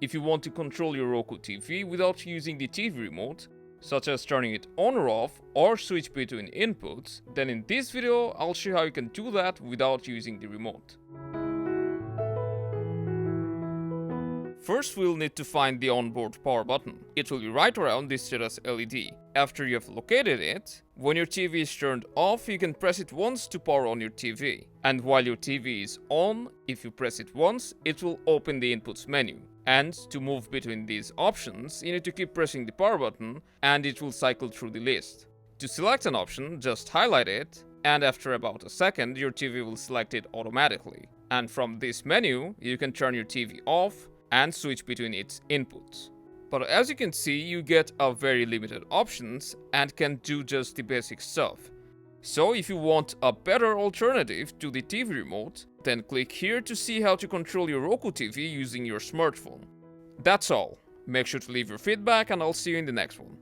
if you want to control your Roku TV without using the TV remote, such as turning it on or off or switch between inputs, then in this video I'll show you how you can do that without using the remote. First, we'll need to find the onboard power button. It will be right around this status LED. After you have located it, when your TV is turned off, you can press it once to power on your TV. And while your TV is on, if you press it once, it will open the inputs menu. And to move between these options, you need to keep pressing the power button and it will cycle through the list. To select an option, just highlight it, and after about a second, your TV will select it automatically. And from this menu, you can turn your TV off and switch between its inputs. But as you can see, you get a very limited options and can do just the basic stuff. So if you want a better alternative to the TV remote, then click here to see how to control your Roku TV using your smartphone. That's all. Make sure to leave your feedback and I'll see you in the next one.